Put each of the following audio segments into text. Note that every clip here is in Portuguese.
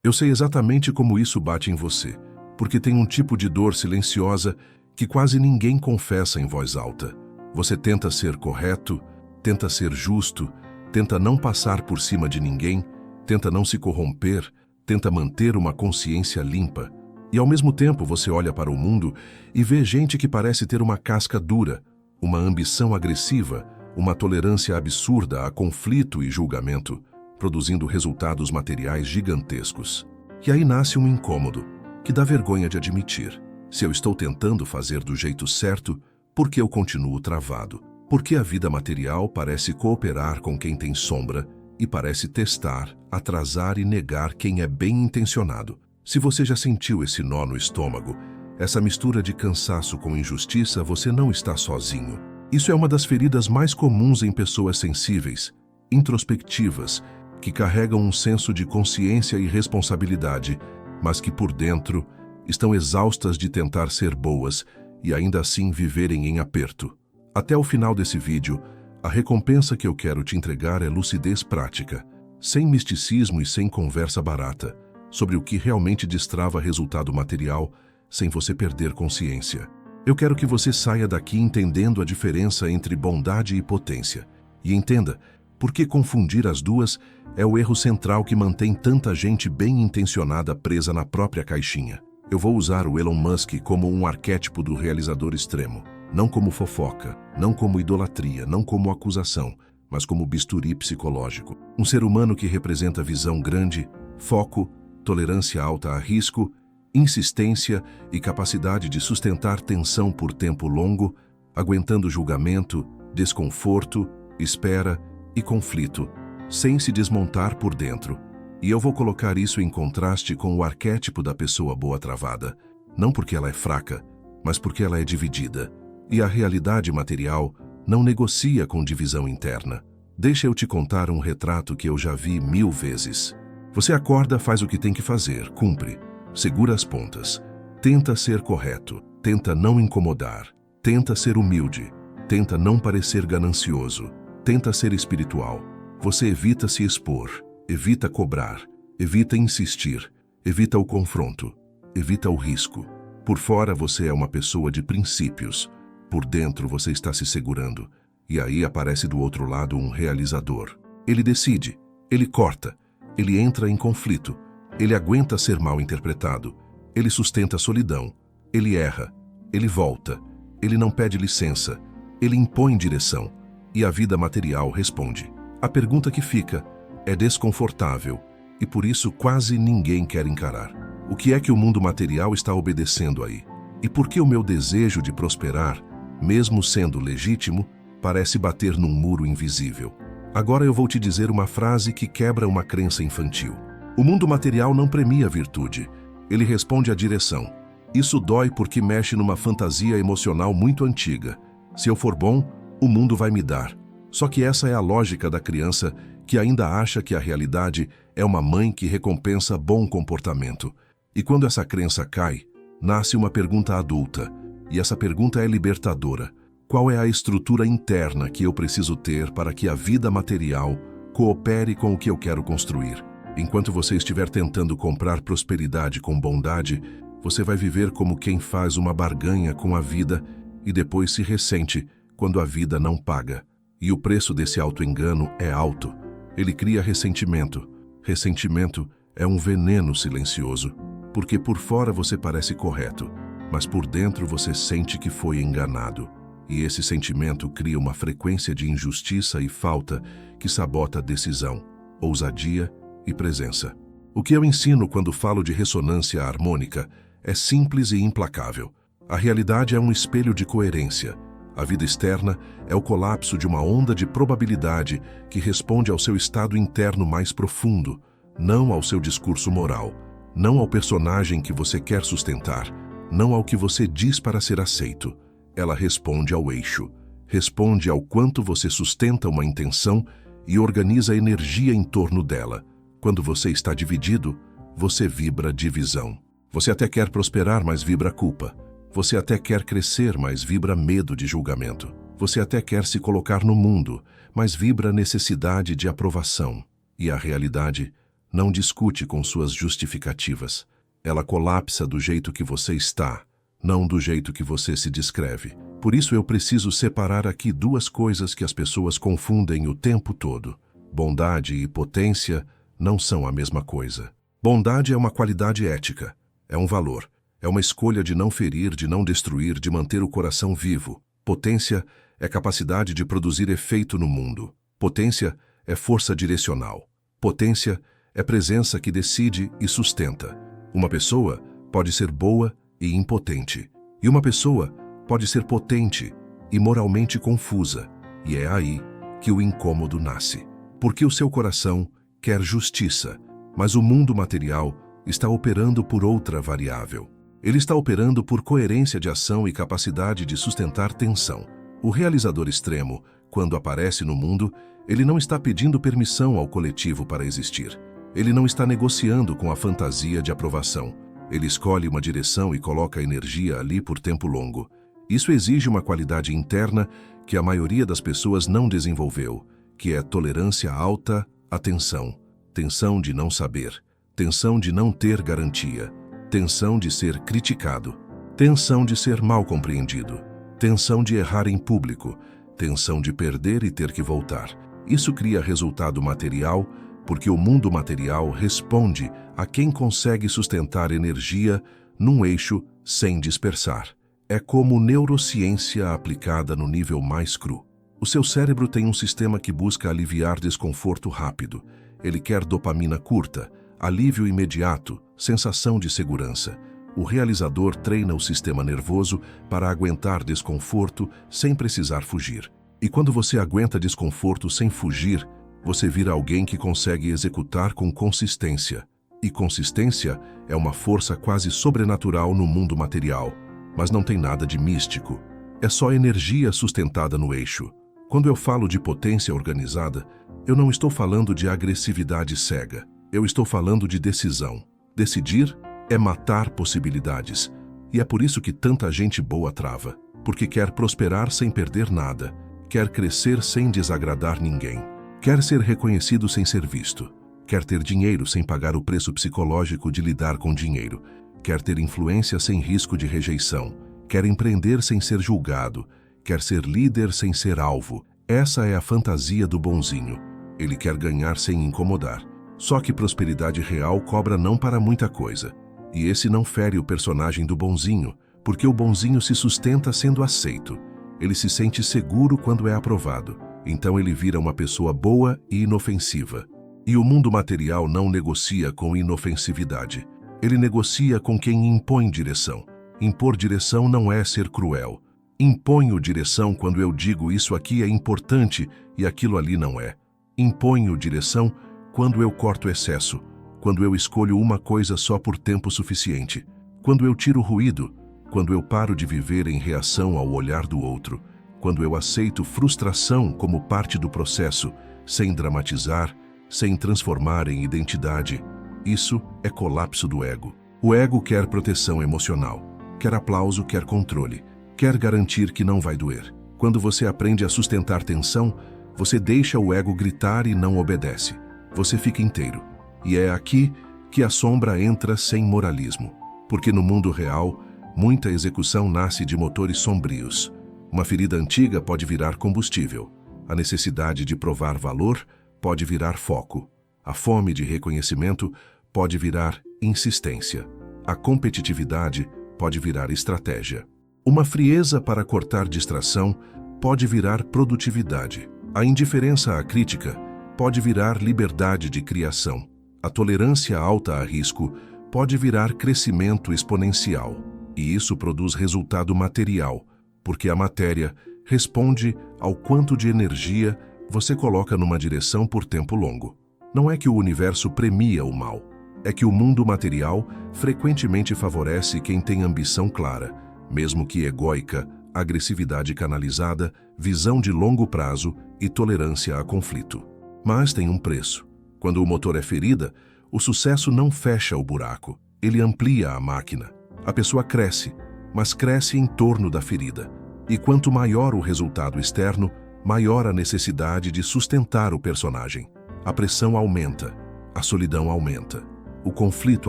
Eu sei exatamente como isso bate em você, porque tem um tipo de dor silenciosa que quase ninguém confessa em voz alta. Você tenta ser correto, tenta ser justo, tenta não passar por cima de ninguém, tenta não se corromper, tenta manter uma consciência limpa. E ao mesmo tempo você olha para o mundo e vê gente que parece ter uma casca dura, uma ambição agressiva, uma tolerância absurda a conflito e julgamento, produzindo resultados materiais gigantescos. E aí nasce um incômodo, que dá vergonha de admitir. Se eu estou tentando fazer do jeito certo, por que eu continuo travado? Por que a vida material parece cooperar com quem tem sombra e parece testar, atrasar e negar quem é bem intencionado? Se você já sentiu esse nó no estômago, essa mistura de cansaço com injustiça, você não está sozinho. Isso é uma das feridas mais comuns em pessoas sensíveis, introspectivas, que carregam um senso de consciência e responsabilidade, mas que por dentro estão exaustas de tentar ser boas e ainda assim viverem em aperto. Até o final desse vídeo, a recompensa que eu quero te entregar é lucidez prática, sem misticismo e sem conversa barata, sobre o que realmente destrava resultado material sem você perder consciência. Eu quero que você saia daqui entendendo a diferença entre bondade e potência. E entenda por que confundir as duas é o erro central que mantém tanta gente bem intencionada presa na própria caixinha. Eu vou usar o Elon Musk como um arquétipo do realizador extremo. Não como fofoca, não como idolatria, não como acusação, mas como bisturi psicológico. Um ser humano que representa visão grande, foco, tolerância alta a risco, insistência e capacidade de sustentar tensão por tempo longo, aguentando julgamento, desconforto, espera e conflito, sem se desmontar por dentro. E eu vou colocar isso em contraste com o arquétipo da pessoa boa travada, não porque ela é fraca, mas porque ela é dividida. E a realidade material não negocia com divisão interna. Deixa eu te contar um retrato que eu já vi 1000 vezes. Você acorda, faz o que tem que fazer, cumpre, segura as pontas, tenta ser correto, tenta não incomodar, tenta ser humilde, tenta não parecer ganancioso, tenta ser espiritual. Você evita se expor, evita cobrar, evita insistir, evita o confronto, evita o risco. Por fora você é uma pessoa de princípios, por dentro você está se segurando, e aí aparece do outro lado um realizador. Ele decide, ele corta, ele entra em conflito, ele aguenta ser mal interpretado, ele sustenta a solidão, ele erra, ele volta, ele não pede licença, ele impõe direção, e a vida material responde. A pergunta que fica é desconfortável, e por isso quase ninguém quer encarar. O que é que o mundo material está obedecendo aí? E por que o meu desejo de prosperar, mesmo sendo legítimo, parece bater num muro invisível? Agora eu vou te dizer uma frase que quebra uma crença infantil. O mundo material não premia a virtude, ele responde à direção. Isso dói porque mexe numa fantasia emocional muito antiga. Se eu for bom, o mundo vai me dar. Só que essa é a lógica da criança que ainda acha que a realidade é uma mãe que recompensa bom comportamento. E quando essa crença cai, nasce uma pergunta adulta. E essa pergunta é libertadora. Qual é a estrutura interna que eu preciso ter para que a vida material coopere com o que eu quero construir? Enquanto você estiver tentando comprar prosperidade com bondade, você vai viver como quem faz uma barganha com a vida e depois se ressente quando a vida não paga. E o preço desse auto-engano é alto. Ele cria ressentimento. Ressentimento é um veneno silencioso, porque por fora você parece correto, mas por dentro você sente que foi enganado. E esse sentimento cria uma frequência de injustiça e falta que sabota decisão, ousadia e presença. O que eu ensino quando falo de ressonância harmônica é simples e implacável. A realidade é um espelho de coerência. A vida externa é o colapso de uma onda de probabilidade que responde ao seu estado interno mais profundo, não ao seu discurso moral, não ao personagem que você quer sustentar, não ao que você diz para ser aceito. Ela responde ao eixo, responde ao quanto você sustenta uma intenção e organiza energia em torno dela. Quando você está dividido, você vibra divisão. Você até quer prosperar, mas vibra culpa. Você até quer crescer, mas vibra medo de julgamento. Você até quer se colocar no mundo, mas vibra necessidade de aprovação. E a realidade não discute com suas justificativas. Ela colapsa do jeito que você está, não do jeito que você se descreve. Por isso eu preciso separar aqui duas coisas que as pessoas confundem o tempo todo. Bondade e potência não são a mesma coisa. Bondade é uma qualidade ética, é um valor, é uma escolha de não ferir, de não destruir, de manter o coração vivo. Potência é capacidade de produzir efeito no mundo. Potência é força direcional. Potência é presença que decide e sustenta. Uma pessoa pode ser boa e impotente, e uma pessoa pode ser potente e moralmente confusa, e é aí que o incômodo nasce. Porque o seu coração quer justiça, mas o mundo material está operando por outra variável. Ele está operando por coerência de ação e capacidade de sustentar tensão. O realizador extremo, quando aparece no mundo, ele não está pedindo permissão ao coletivo para existir. Ele não está negociando com a fantasia de aprovação. Ele escolhe uma direção e coloca energia ali por tempo longo. Isso exige uma qualidade interna que a maioria das pessoas não desenvolveu, que é tolerância alta à tensão. Tensão de não saber, tensão de não ter garantia, tensão de ser criticado, tensão de ser mal compreendido, tensão de errar em público, tensão de perder e ter que voltar. Isso cria resultado material, porque o mundo material responde a quem consegue sustentar energia num eixo sem dispersar. É como neurociência aplicada no nível mais cru. O seu cérebro tem um sistema que busca aliviar desconforto rápido. Ele quer dopamina curta, alívio imediato, sensação de segurança. O realizador treina o sistema nervoso para aguentar desconforto sem precisar fugir. E quando você aguenta desconforto sem fugir, você vira alguém que consegue executar com consistência. E consistência é uma força quase sobrenatural no mundo material, mas não tem nada de místico. É só energia sustentada no eixo. Quando eu falo de potência organizada, eu não estou falando de agressividade cega. Eu estou falando de decisão. Decidir é matar possibilidades. E é por isso que tanta gente boa trava. Porque quer prosperar sem perder nada. Quer crescer sem desagradar ninguém. Quer ser reconhecido sem ser visto. Quer ter dinheiro sem pagar o preço psicológico de lidar com dinheiro. Quer ter influência sem risco de rejeição. Quer empreender sem ser julgado. Quer ser líder sem ser alvo. Essa é a fantasia do bonzinho. Ele quer ganhar sem incomodar. Só que prosperidade real cobra não para muita coisa. E esse não fere o personagem do bonzinho, porque o bonzinho se sustenta sendo aceito. Ele se sente seguro quando é aprovado. Então ele vira uma pessoa boa e inofensiva. E o mundo material não negocia com inofensividade. Ele negocia com quem impõe direção. Impor direção não é ser cruel. Imponho direção quando eu digo isso aqui é importante e aquilo ali não é. Imponho direção quando eu corto excesso, quando eu escolho uma coisa só por tempo suficiente, quando eu tiro ruído, quando eu paro de viver em reação ao olhar do outro, quando eu aceito frustração como parte do processo, sem dramatizar, sem transformar em identidade. Isso é colapso do ego. O ego quer proteção emocional, quer aplauso, quer controle, quer garantir que não vai doer. Quando você aprende a sustentar tensão, você deixa o ego gritar e não obedece. Você fica inteiro. E é aqui que a sombra entra sem moralismo. Porque no mundo real, muita execução nasce de motores sombrios. Uma ferida antiga pode virar combustível. A necessidade de provar valor pode virar foco. A fome de reconhecimento pode virar insistência. A competitividade pode virar estratégia. Uma frieza para cortar distração pode virar produtividade. A indiferença à crítica pode virar liberdade de criação. A tolerância alta a risco pode virar crescimento exponencial. E isso produz resultado material, porque a matéria responde ao quanto de energia você coloca numa direção por tempo longo. Não é que o universo premia o mal, é que o mundo material frequentemente favorece quem tem ambição clara, mesmo que egóica, agressividade canalizada, visão de longo prazo e tolerância a conflito. Mas tem um preço. Quando o motor é ferida, o sucesso não fecha o buraco, ele amplia a máquina. A pessoa cresce, mas cresce em torno da ferida. E quanto maior o resultado externo, maior a necessidade de sustentar o personagem. A pressão aumenta, a solidão aumenta, o conflito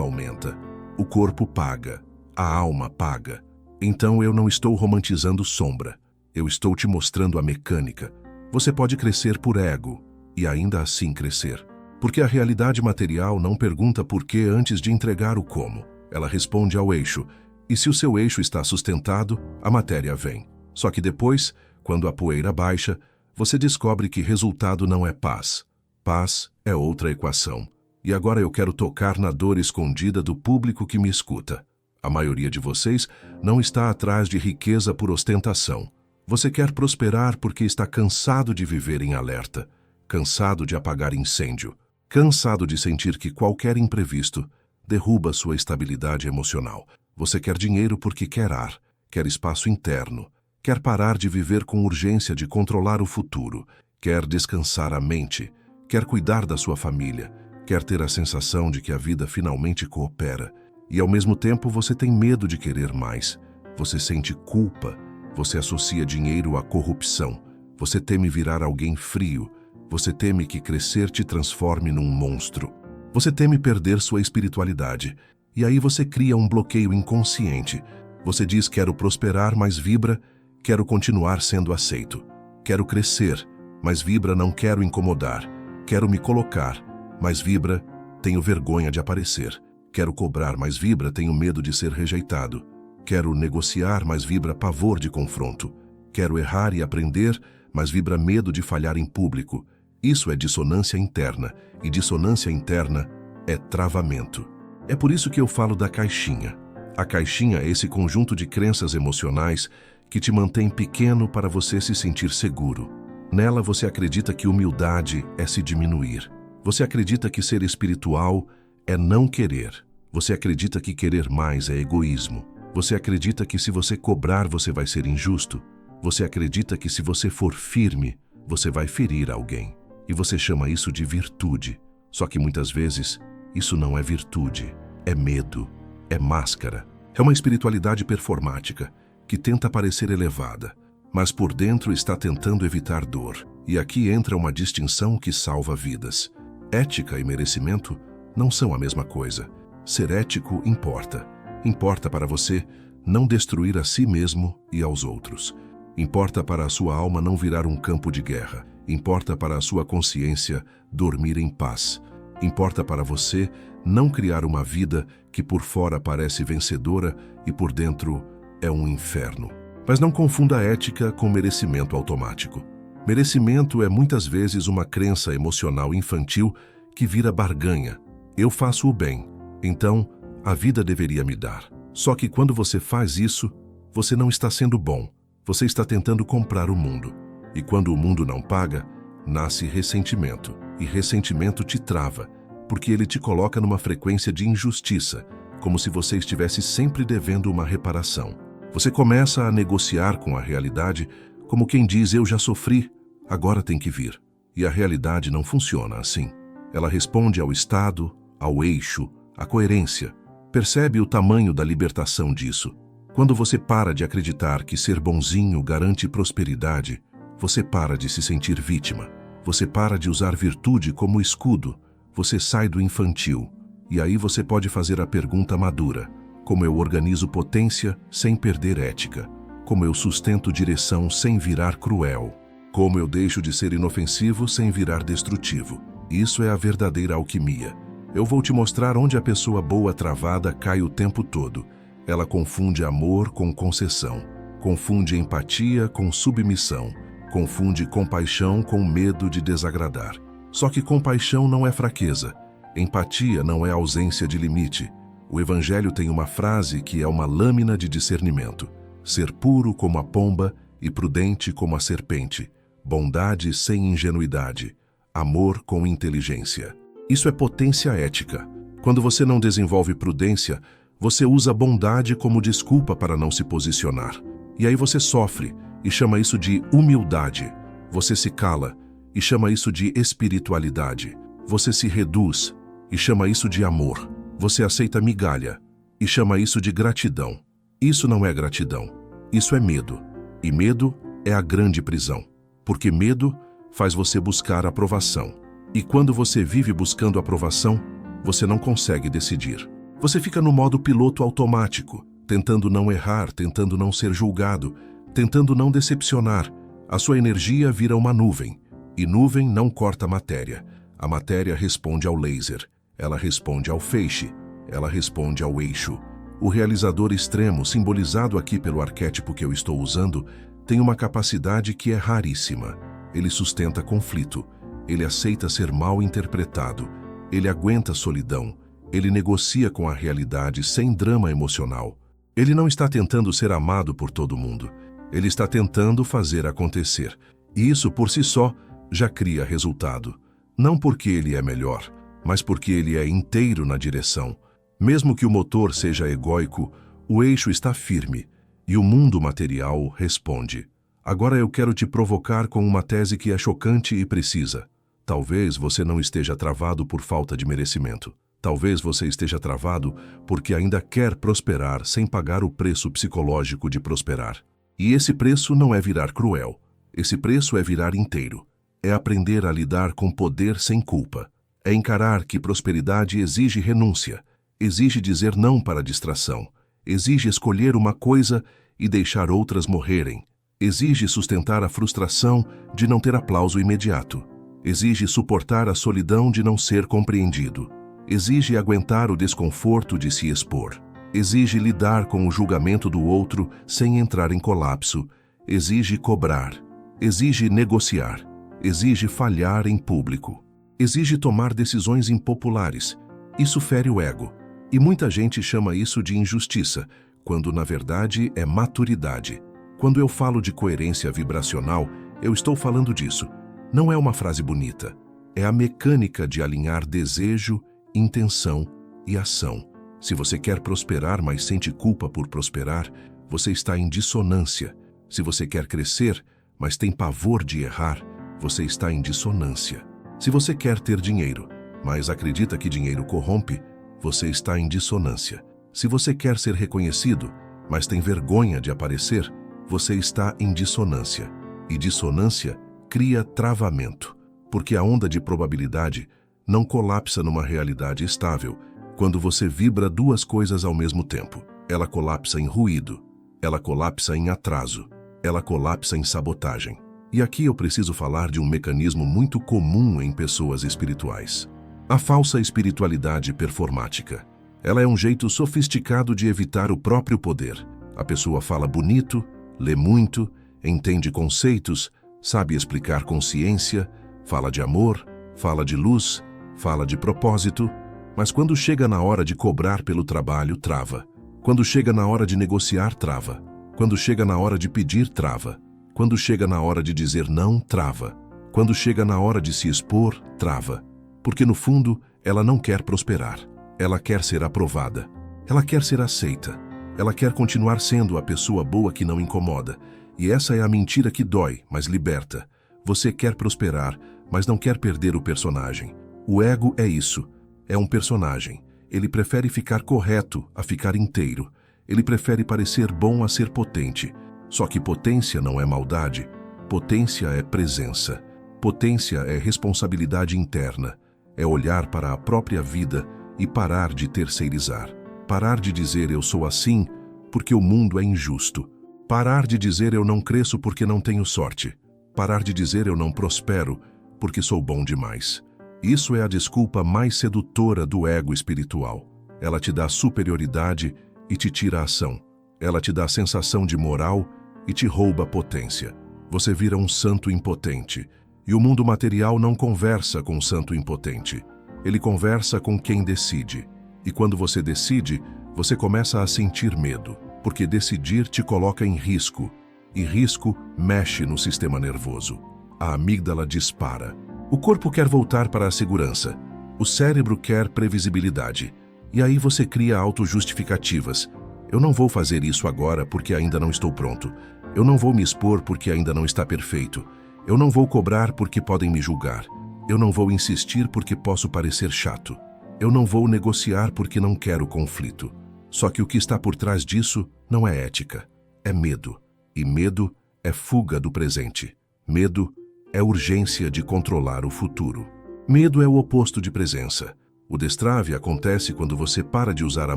aumenta, o corpo paga, a alma paga. Então eu não estou romantizando sombra, eu estou te mostrando a mecânica. Você pode crescer por ego e ainda assim crescer. Porque a realidade material não pergunta por que antes de entregar o como. Ela responde ao eixo, e se o seu eixo está sustentado, a matéria vem. Só que depois, quando a poeira baixa, você descobre que resultado não é paz. Paz é outra equação. E agora eu quero tocar na dor escondida do público que me escuta. A maioria de vocês não está atrás de riqueza por ostentação. Você quer prosperar porque está cansado de viver em alerta, cansado de apagar incêndio, cansado de sentir que qualquer imprevisto derruba sua estabilidade emocional. Você quer dinheiro porque quer ar, quer espaço interno, quer parar de viver com urgência de controlar o futuro, quer descansar a mente, quer cuidar da sua família, quer ter a sensação de que a vida finalmente coopera. E ao mesmo tempo você tem medo de querer mais. Você sente culpa, você associa dinheiro à corrupção, você teme virar alguém frio, você teme que crescer te transforme num monstro. Você teme perder sua espiritualidade. E aí você cria um bloqueio inconsciente. Você diz: quero prosperar, mas vibra, quero continuar sendo aceito. Quero crescer, mas vibra, não quero incomodar. Quero me colocar, mas vibra, tenho vergonha de aparecer. Quero cobrar, mas vibra, tenho medo de ser rejeitado. Quero negociar, mas vibra pavor de confronto. Quero errar e aprender, mas vibra medo de falhar em público. Isso é dissonância interna, e dissonância interna é travamento. É por isso que eu falo da caixinha. A caixinha é esse conjunto de crenças emocionais que te mantém pequeno para você se sentir seguro. Nela você acredita que humildade é se diminuir. Você acredita que ser espiritual é não querer. Você acredita que querer mais é egoísmo. Você acredita que se você cobrar você vai ser injusto. Você acredita que se você for firme, você vai ferir alguém. E você chama isso de virtude. Só que muitas vezes isso não é virtude, é medo, é máscara. É uma espiritualidade performática que tenta parecer elevada, mas por dentro está tentando evitar dor. E aqui entra uma distinção que salva vidas. Ética e merecimento não são a mesma coisa. Ser ético importa. Importa para você não destruir a si mesmo e aos outros. Importa para a sua alma não virar um campo de guerra. Importa para a sua consciência dormir em paz. Importa para você não criar uma vida que por fora parece vencedora e por dentro é um inferno. Mas não confunda a ética com merecimento automático. Merecimento é muitas vezes uma crença emocional infantil que vira barganha. Eu faço o bem, então a vida deveria me dar. Só que quando você faz isso, você não está sendo bom. Você está tentando comprar o mundo. E quando o mundo não paga, nasce ressentimento. E ressentimento te trava, porque ele te coloca numa frequência de injustiça, como se você estivesse sempre devendo uma reparação. Você começa a negociar com a realidade como quem diz: eu já sofri, agora tem que vir. E a realidade não funciona assim. Ela responde ao estado, ao eixo, à coerência. Percebe o tamanho da libertação disso? Quando você para de acreditar que ser bonzinho garante prosperidade, você para de se sentir vítima. Você para de usar virtude como escudo. Você sai do infantil. E aí você pode fazer a pergunta madura: como eu organizo potência sem perder ética? Como eu sustento direção sem virar cruel? Como eu deixo de ser inofensivo sem virar destrutivo? Isso é a verdadeira alquimia. Eu vou te mostrar onde a pessoa boa travada cai o tempo todo. Ela confunde amor com concessão, confunde empatia com submissão, confunde compaixão com medo de desagradar. Só que compaixão não é fraqueza, empatia não é ausência de limite. O Evangelho tem uma frase que é uma lâmina de discernimento: ser puro como a pomba e prudente como a serpente, bondade sem ingenuidade, amor com inteligência. Isso é potência ética. Quando você não desenvolve prudência, você usa bondade como desculpa para não se posicionar. E aí você sofre e chama isso de humildade. Você se cala e chama isso de espiritualidade. Você se reduz e chama isso de amor. Você aceita migalha e chama isso de gratidão. Isso não é gratidão. Isso é medo. E medo é a grande prisão. Porque medo faz você buscar aprovação. E quando você vive buscando aprovação, você não consegue decidir. Você fica no modo piloto automático, tentando não errar, tentando não ser julgado, tentando não decepcionar. A sua energia vira uma nuvem, e nuvem não corta matéria. A matéria responde ao laser, ela responde ao feixe, ela responde ao eixo. O realizador extremo, simbolizado aqui pelo arquétipo que eu estou usando, tem uma capacidade que é raríssima. Ele sustenta conflito, ele aceita ser mal interpretado, ele aguenta solidão, ele negocia com a realidade sem drama emocional. Ele não está tentando ser amado por todo mundo, ele está tentando fazer acontecer. E isso por si só já cria resultado. Não porque ele é melhor, mas porque ele é inteiro na direção. Mesmo que o motor seja egóico, o eixo está firme e o mundo material responde. Agora eu quero te provocar com uma tese que é chocante e precisa. Talvez você não esteja travado por falta de merecimento. Talvez você esteja travado porque ainda quer prosperar sem pagar o preço psicológico de prosperar. E esse preço não é virar cruel. Esse preço é virar inteiro. É aprender a lidar com poder sem culpa. É encarar que prosperidade exige renúncia. Exige dizer não para a distração. Exige escolher uma coisa e deixar outras morrerem. Exige sustentar a frustração de não ter aplauso imediato. Exige suportar a solidão de não ser compreendido. Exige aguentar o desconforto de se expor. Exige lidar com o julgamento do outro sem entrar em colapso. Exige cobrar. Exige negociar. Exige falhar em público. Exige tomar decisões impopulares. Isso fere o ego. E muita gente chama isso de injustiça, quando na verdade é maturidade. Quando eu falo de coerência vibracional, eu estou falando disso. Não é uma frase bonita. É a mecânica de alinhar desejo, intenção e ação. Se você quer prosperar, mas sente culpa por prosperar, você está em dissonância. Se você quer crescer, mas tem pavor de errar, você está em dissonância. Se você quer ter dinheiro, mas acredita que dinheiro corrompe, você está em dissonância. Se você quer ser reconhecido, mas tem vergonha de aparecer, você está em dissonância. E dissonância cria travamento, porque a onda de probabilidade não colapsa numa realidade estável quando você vibra duas coisas ao mesmo tempo. Ela colapsa em ruído, ela colapsa em atraso, ela colapsa em sabotagem. E aqui eu preciso falar de um mecanismo muito comum em pessoas espirituais. A falsa espiritualidade performática. Ela é um jeito sofisticado de evitar o próprio poder. A pessoa fala bonito, lê muito, entende conceitos, sabe explicar consciência, fala de amor, fala de luz, fala de propósito, mas quando chega na hora de cobrar pelo trabalho, trava. Quando chega na hora de negociar, trava. Quando chega na hora de pedir, trava. Quando chega na hora de dizer não, trava. Quando chega na hora de se expor, trava. Porque no fundo, ela não quer prosperar. Ela quer ser aprovada. Ela quer ser aceita. Ela quer continuar sendo a pessoa boa que não incomoda. E essa é a mentira que dói, mas liberta. Você quer prosperar, mas não quer perder o personagem. O ego é isso. É um personagem. Ele prefere ficar correto a ficar inteiro. Ele prefere parecer bom a ser potente. Só que potência não é maldade. Potência é presença. Potência é responsabilidade interna. É olhar para a própria vida e parar de terceirizar. Parar de dizer eu sou assim porque o mundo é injusto. Parar de dizer eu não cresço porque não tenho sorte. Parar de dizer eu não prospero porque sou bom demais. Isso é a desculpa mais sedutora do ego espiritual. Ela te dá superioridade e te tira a ação. Ela te dá a sensação de moral e te rouba a potência. Você vira um santo impotente. E o mundo material não conversa com o santo impotente. Ele conversa com quem decide. E quando você decide, você começa a sentir medo, porque decidir te coloca em risco. E risco mexe no sistema nervoso. A amígdala dispara. O corpo quer voltar para a segurança. O cérebro quer previsibilidade. E aí você cria autojustificativas. Eu não vou fazer isso agora porque ainda não estou pronto. Eu não vou me expor porque ainda não está perfeito. Eu não vou cobrar porque podem me julgar. Eu não vou insistir porque posso parecer chato. Eu não vou negociar porque não quero conflito. Só que o que está por trás disso não é ética, é medo. E medo é fuga do presente. Medo é urgência de controlar o futuro. Medo é o oposto de presença. O destrave acontece quando você para de usar a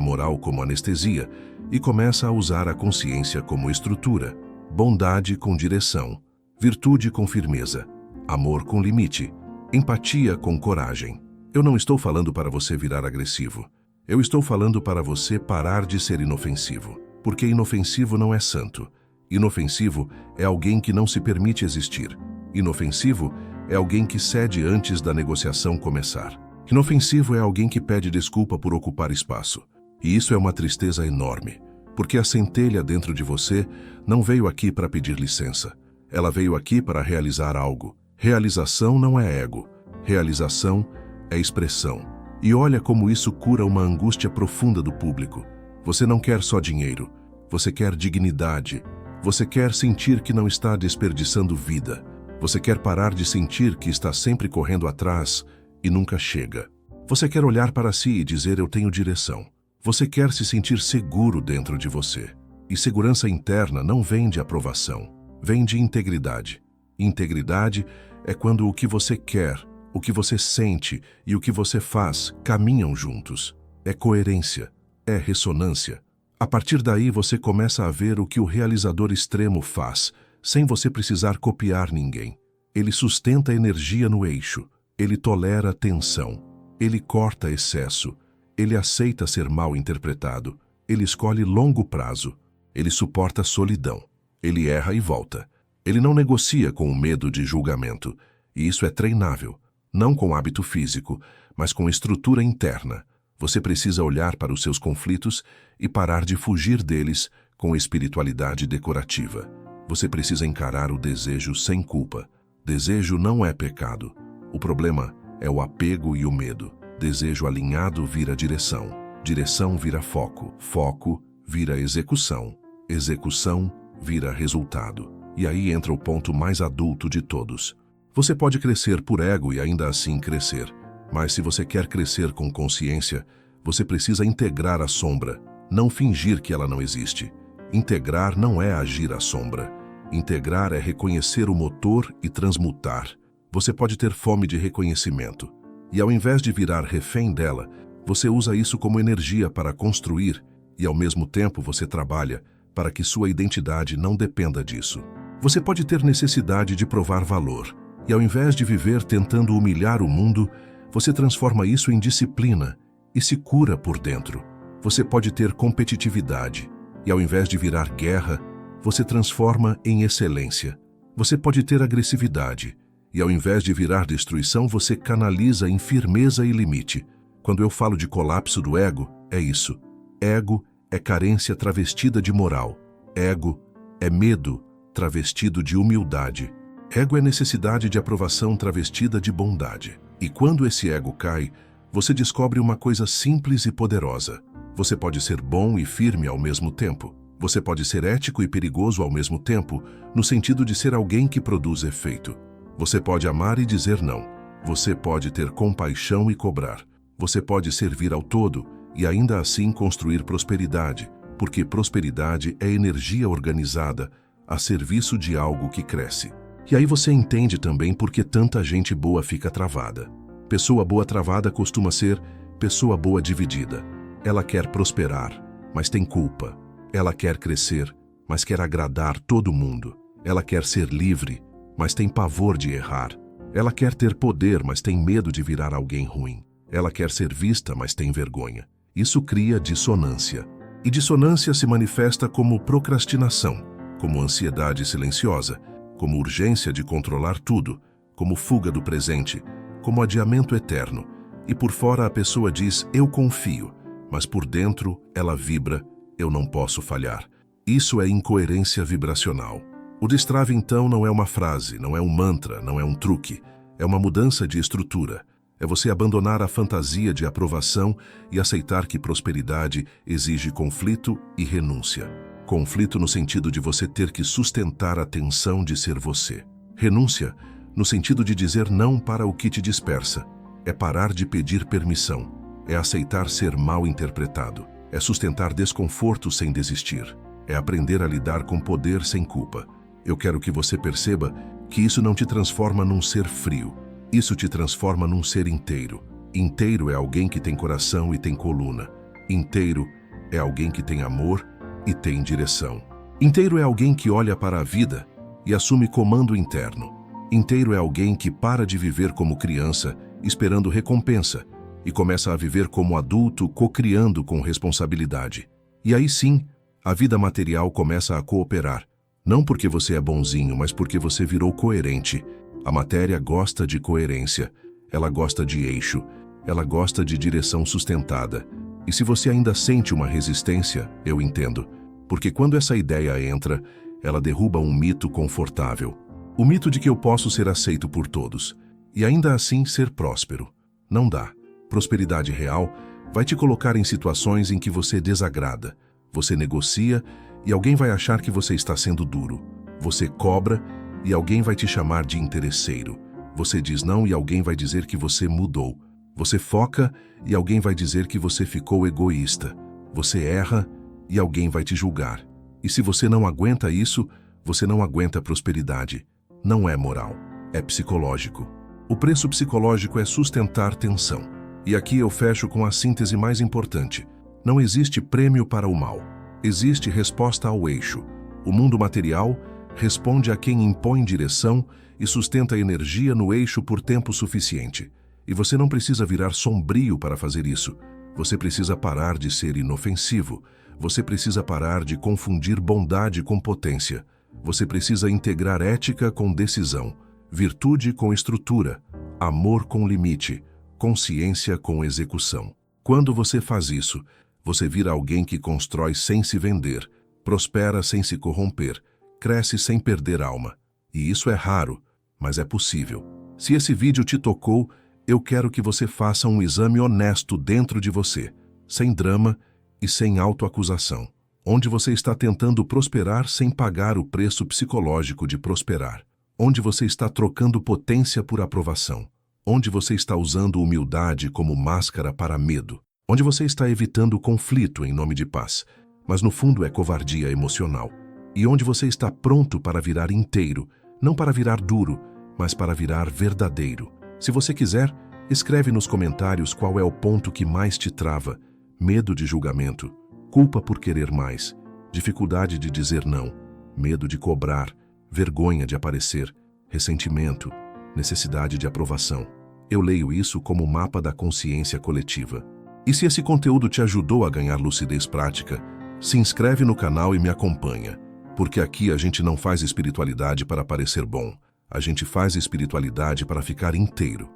moral como anestesia e começa a usar a consciência como estrutura, bondade com direção, virtude com firmeza, amor com limite, empatia com coragem. Eu não estou falando para você virar agressivo. Eu estou falando para você parar de ser inofensivo, porque inofensivo não é santo. Inofensivo é alguém que não se permite existir. Inofensivo é alguém que cede antes da negociação começar. Inofensivo é alguém que pede desculpa por ocupar espaço. E isso é uma tristeza enorme, porque a centelha dentro de você não veio aqui para pedir licença. Ela veio aqui para realizar algo. Realização não é ego. Realização é expressão. E olha como isso cura uma angústia profunda do público. Você não quer só dinheiro. Você quer dignidade. Você quer sentir que não está desperdiçando vida. Você quer parar de sentir que está sempre correndo atrás e nunca chega. Você quer olhar para si e dizer: eu tenho direção. Você quer se sentir seguro dentro de você. E segurança interna não vem de aprovação, vem de integridade. Integridade é quando o que você quer, o que você sente e o que você faz caminham juntos. É coerência, é ressonância. A partir daí você começa a ver o que o realizador extremo faz, sem você precisar copiar ninguém. Ele sustenta a energia no eixo, ele tolera tensão, ele corta excesso, ele aceita ser mal interpretado, ele escolhe longo prazo, ele suporta solidão, ele erra e volta. Ele não negocia com o medo de julgamento, e isso é treinável, não com hábito físico, mas com estrutura interna. Você precisa olhar para os seus conflitos e parar de fugir deles com espiritualidade decorativa. Você precisa encarar o desejo sem culpa. Desejo não é pecado. O problema é o apego e o medo. Desejo alinhado vira direção. Direção vira foco. Foco vira execução. Execução vira resultado. E aí entra o ponto mais adulto de todos. Você pode crescer por ego e ainda assim crescer. Mas se você quer crescer com consciência, você precisa integrar a sombra, não fingir que ela não existe. Integrar não é agir à sombra. Integrar é reconhecer o motor e transmutar. Você pode ter fome de reconhecimento. E ao invés de virar refém dela, você usa isso como energia para construir e ao mesmo tempo você trabalha para que sua identidade não dependa disso. Você pode ter necessidade de provar valor. E ao invés de viver tentando humilhar o mundo, você transforma isso em disciplina e se cura por dentro. Você pode ter competitividade e ao invés de virar guerra, você transforma em excelência. Você pode ter agressividade e ao invés de virar destruição, você canaliza em firmeza e limite. Quando eu falo de colapso do ego, é isso. Ego é carência travestida de moral. Ego é medo travestido de humildade. Ego é necessidade de aprovação travestida de bondade. E quando esse ego cai, você descobre uma coisa simples e poderosa. Você pode ser bom e firme ao mesmo tempo. Você pode ser ético e perigoso ao mesmo tempo, no sentido de ser alguém que produz efeito. Você pode amar e dizer não. Você pode ter compaixão e cobrar. Você pode servir ao todo e ainda assim construir prosperidade, porque prosperidade é energia organizada a serviço de algo que cresce. E aí você entende também por que tanta gente boa fica travada. Pessoa boa travada costuma ser pessoa boa dividida. Ela quer prosperar, mas tem culpa. Ela quer crescer, mas quer agradar todo mundo. Ela quer ser livre, mas tem pavor de errar. Ela quer ter poder, mas tem medo de virar alguém ruim. Ela quer ser vista, mas tem vergonha. Isso cria dissonância. E dissonância se manifesta como procrastinação, como ansiedade silenciosa, como urgência de controlar tudo, como fuga do presente, como adiamento eterno. E por fora a pessoa diz: eu confio, mas por dentro ela vibra: eu não posso falhar. Isso é incoerência vibracional. O destrave então não é uma frase, não é um mantra, não é um truque. É uma mudança de estrutura. É você abandonar a fantasia de aprovação e aceitar que prosperidade exige conflito e renúncia. Conflito no sentido de você ter que sustentar a tensão de ser você. Renúncia no sentido de dizer não para o que te dispersa. É parar de pedir permissão. É aceitar ser mal interpretado. É sustentar desconforto sem desistir. É aprender a lidar com poder sem culpa. Eu quero que você perceba que isso não te transforma num ser frio. Isso te transforma num ser inteiro. Inteiro é alguém que tem coração e tem coluna. Inteiro é alguém que tem amor e tem direção. Inteiro é alguém que olha para a vida e assume comando interno. Inteiro é alguém que para de viver como criança, esperando recompensa, e começa a viver como adulto, co-criando com responsabilidade. E aí sim, a vida material começa a cooperar. Não porque você é bonzinho, mas porque você virou coerente. A matéria gosta de coerência, ela gosta de eixo, ela gosta de direção sustentada. E se você ainda sente uma resistência, eu entendo. Porque quando essa ideia entra, ela derruba um mito confortável. O mito de que eu posso ser aceito por todos, e ainda assim ser próspero. Não dá. Prosperidade real vai te colocar em situações em que você desagrada. Você negocia e alguém vai achar que você está sendo duro. Você cobra e alguém vai te chamar de interesseiro. Você diz não e alguém vai dizer que você mudou. Você foca e alguém vai dizer que você ficou egoísta. Você erra e alguém vai te julgar. E se você não aguenta isso, você não aguenta prosperidade. Não é moral, é psicológico. O preço psicológico é sustentar tensão. E aqui eu fecho com a síntese mais importante. Não existe prêmio para o mal. Existe resposta ao eixo. O mundo material responde a quem impõe direção e sustenta energia no eixo por tempo suficiente. E você não precisa virar sombrio para fazer isso. Você precisa parar de ser inofensivo. Você precisa parar de confundir bondade com potência. Você precisa integrar ética com decisão, virtude com estrutura, amor com limite, consciência com execução. Quando você faz isso, você vira alguém que constrói sem se vender, prospera sem se corromper, cresce sem perder alma. E isso é raro, mas é possível. Se esse vídeo te tocou, eu quero que você faça um exame honesto dentro de você, sem drama e sem autoacusação, onde você está tentando prosperar sem pagar o preço psicológico de prosperar, onde você está trocando potência por aprovação, onde você está usando humildade como máscara para medo, onde você está evitando conflito em nome de paz, mas no fundo é covardia emocional, e onde você está pronto para virar inteiro, não para virar duro, mas para virar verdadeiro. Se você quiser, escreve nos comentários qual é o ponto que mais te trava: medo de julgamento, culpa por querer mais, dificuldade de dizer não, medo de cobrar, vergonha de aparecer, ressentimento, necessidade de aprovação. Eu leio isso como mapa da consciência coletiva. E se esse conteúdo te ajudou a ganhar lucidez prática, se inscreve no canal e me acompanha, porque aqui a gente não faz espiritualidade para parecer bom, a gente faz espiritualidade para ficar inteiro.